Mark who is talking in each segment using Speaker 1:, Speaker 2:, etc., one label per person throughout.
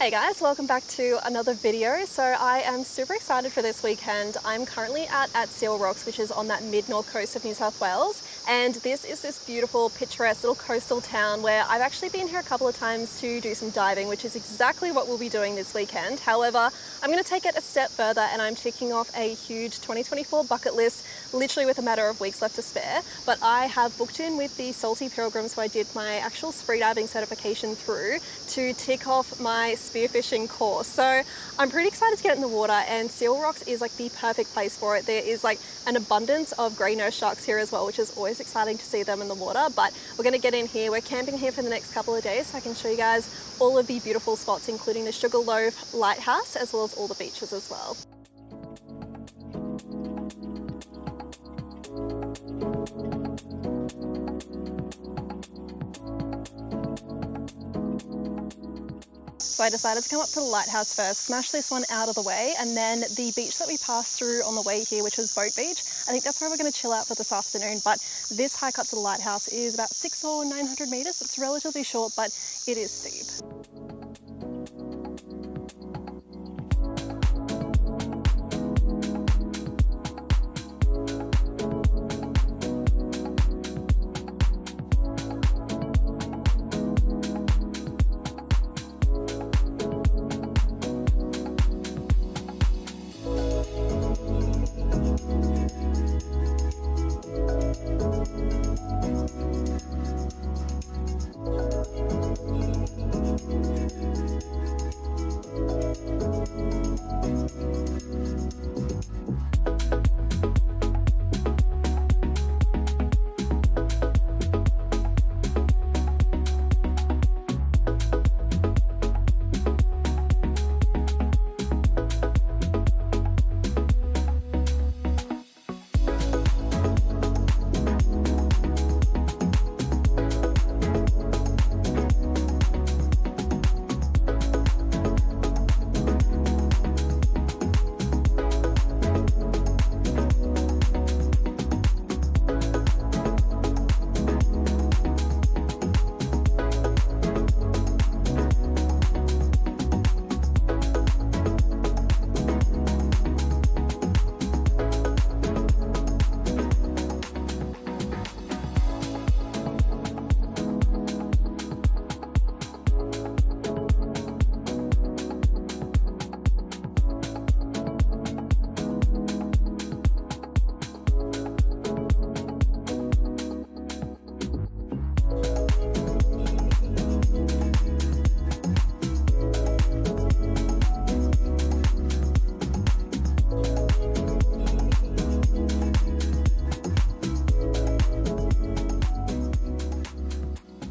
Speaker 1: Hey guys, welcome back to another video. So I am super excited for this weekend. I'm currently at Seal Rocks, which is on that mid-north coast of New South Wales. And this is this beautiful, picturesque little coastal town where I've actually been here a couple of times to do some diving, which is exactly what we'll be doing this weekend. However, I'm going to take it a step further and I'm ticking off a huge 2024 bucket list, literally with a matter of weeks left to spare. But I have booked in with the Salty Pilgrims, so I did my actual freediving certification through to tick off my spearfishing course. So I'm pretty excited to get in the water, and Seal Rocks is like the perfect place for it. There is like an abundance of grey nose sharks here as well, which is always exciting to see them in the water. But we're going to get in here. We're camping here for the next couple of days, so I can show you guys all of the beautiful spots, including the Sugarloaf Lighthouse, as well as all the beaches as well. So I decided to come up to the lighthouse first, smash this one out of the way, and then the beach that we passed through on the way here, which was Boat Beach, I think that's where we're going to chill out for this afternoon. But this hike up to the lighthouse is about 600 or 900 meters. It's relatively short, but it is steep.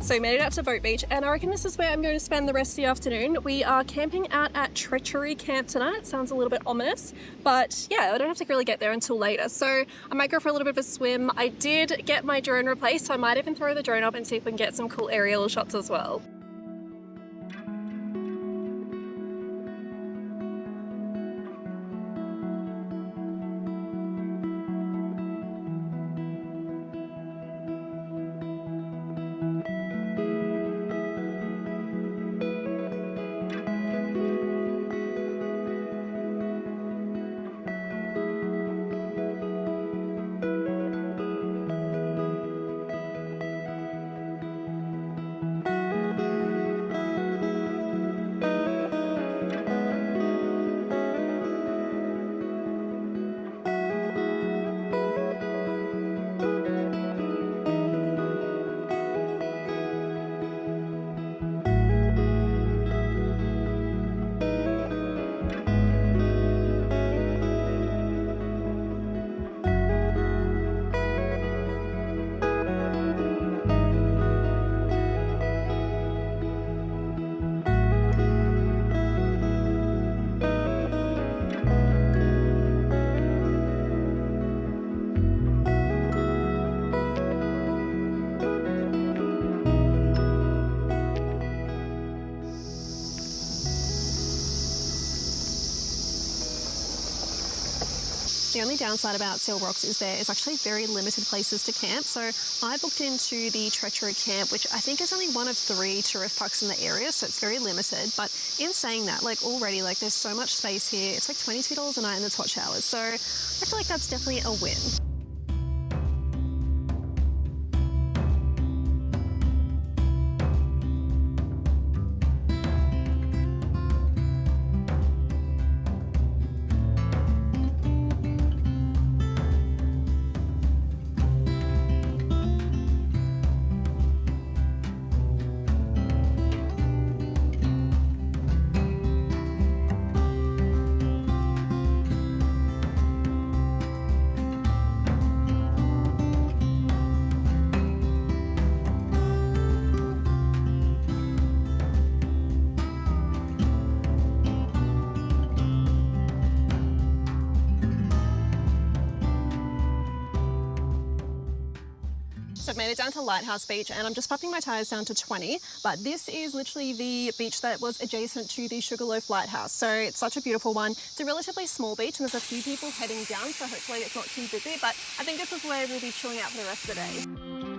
Speaker 1: So we made it out to Boat Beach, and I reckon this is where I'm going to spend the rest of the afternoon. We are camping out at Treachery Camp tonight. Sounds a little bit ominous, but yeah, I don't have to really get there until later. So I might go for a little bit of a swim. I did get my drone replaced, so I might even throw the drone up and see if we can get some cool aerial shots as well. The only downside about Seal Rocks is there is actually very limited places to camp. So I booked into the Treachery Camp, which I think is only one of 3 tourist parks in the area, so it's very limited. But in saying that, like already, like there's so much space here. It's like $22 a night in the hot showers. So I feel like that's definitely a win. So I've made it down to Lighthouse Beach and I'm just popping my tyres down to 20, but this is literally the beach that was adjacent to the Sugarloaf Lighthouse. So it's such a beautiful one. It's a relatively small beach and there's a few people heading down, so hopefully it's not too busy, but I think this is where we'll be chilling out for the rest of the day.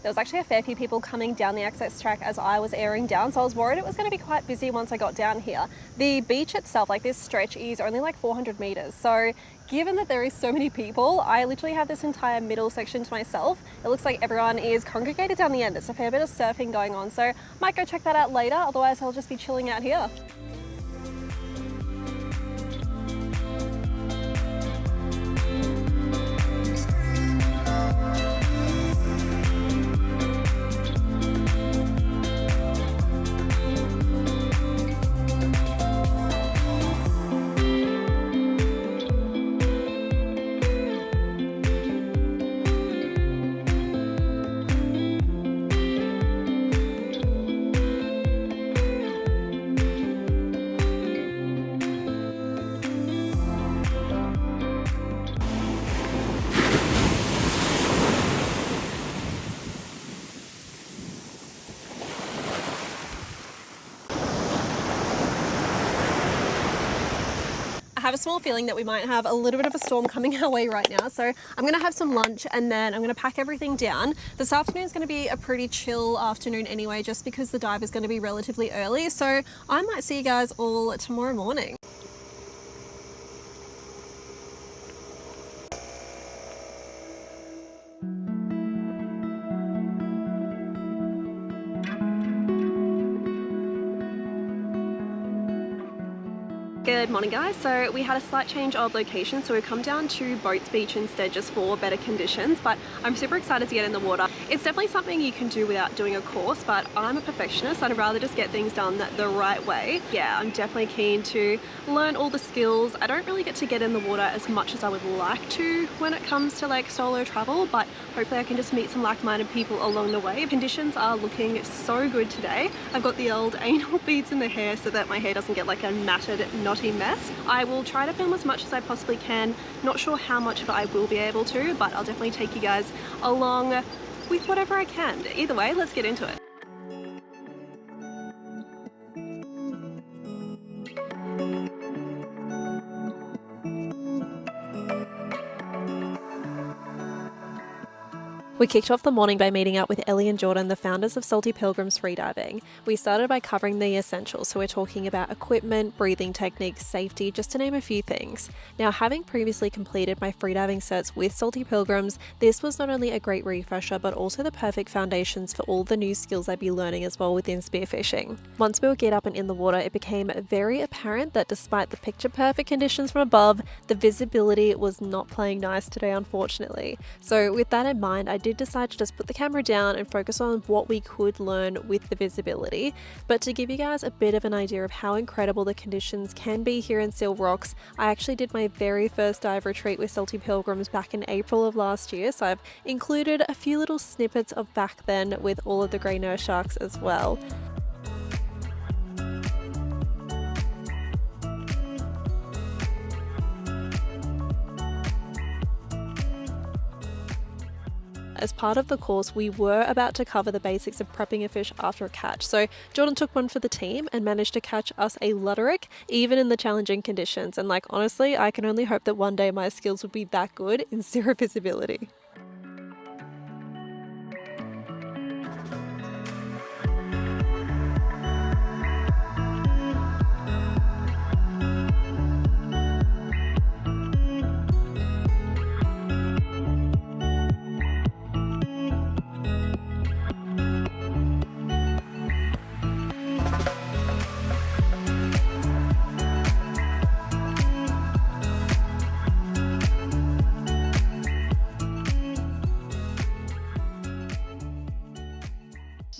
Speaker 1: There was actually a fair few people coming down the access track as I was airing down, so I was worried it was going to be quite busy once I got down here. The beach itself, like this stretch, is only like 400 meters. So given that there is so many people, I literally have this entire middle section to myself. It looks like everyone is congregated down the end. There's a fair bit of surfing going on, so I might go check that out later. Otherwise, I'll just be chilling out here. I have a small feeling that we might have a little bit of a storm coming our way right now, so I'm going to have some lunch and then I'm going to pack everything down. This afternoon is going to be a pretty chill afternoon anyway, just because the dive is going to be relatively early, so I might see you guys all tomorrow morning. Good morning guys, so we had a slight change of location, so we've come down to Boats Beach instead just for better conditions, but I'm super excited to get in the water. It's definitely something you can do without doing a course, but I'm a perfectionist, so I'd rather just get things done the right way. Yeah, I'm definitely keen to learn all the skills. I don't really get to get in the water as much as I would like to when it comes to like solo travel, but hopefully I can just meet some like-minded people along the way. Conditions are looking so good today. I've got the old anal beads in the hair so that my hair doesn't get like a matted, knotty mess. I will try to film as much as I possibly can. Not sure how much of it I will be able to, but I'll definitely take you guys along with whatever I can. Either way, let's get into it. We kicked off the morning by meeting up with Ellie and Jordan, the founders of Salty Pilgrims Freediving. We started by covering the essentials, so we're talking about equipment, breathing techniques, safety, just to name a few things. Now, having previously completed my freediving certs with Salty Pilgrims, this was not only a great refresher, but also the perfect foundations for all the new skills I'd be learning as well within spearfishing. Once we were geared up and in the water, it became very apparent that despite the picture-perfect conditions from above, the visibility was not playing nice today, unfortunately. So with that in mind, I did decide to just put the camera down and focus on what we could learn with the visibility. But to give you guys a bit of an idea of how incredible the conditions can be here in Seal Rocks, I actually did my very first dive retreat with Salty Pilgrims back in April of last year, so I've included a few little snippets of back then with all of the grey nurse sharks as well. As part of the course, we were about to cover the basics of prepping a fish after a catch. So Jordan took one for the team and managed to catch us a luderick, even in the challenging conditions. And honestly, I can only hope that one day my skills would be that good in zero visibility.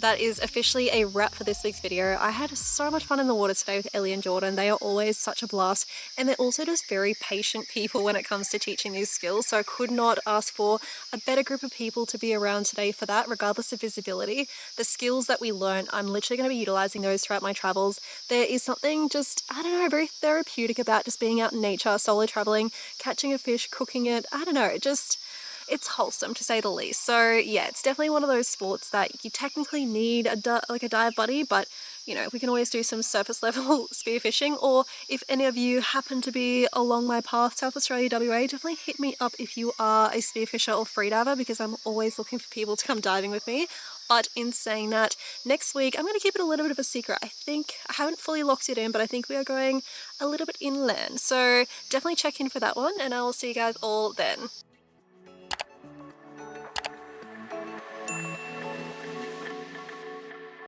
Speaker 1: That is officially a wrap for this week's video. I had so much fun in the water today with Ellie and Jordan. They are always such a blast, and they're also just very patient people when it comes to teaching these skills. So I could not ask for a better group of people to be around today for that, regardless of visibility. The skills that we learn, I'm literally going to be utilizing those throughout my travels. There is something just, I don't know, very therapeutic about just being out in nature, solo traveling, catching a fish, cooking it. I don't know, it's wholesome to say the least. So yeah, it's definitely one of those sports that you technically need a dive buddy, but you know, we can always do some surface level spearfishing. Or if any of you happen to be along my path, South Australia, WA, definitely hit me up if you are a spearfisher or freediver, because I'm always looking for people to come diving with me. But in saying that, next week I'm going to keep it a little bit of a secret. I haven't fully locked it in, but I think we are going a little bit inland. So definitely check in for that one, and I will see you guys all then.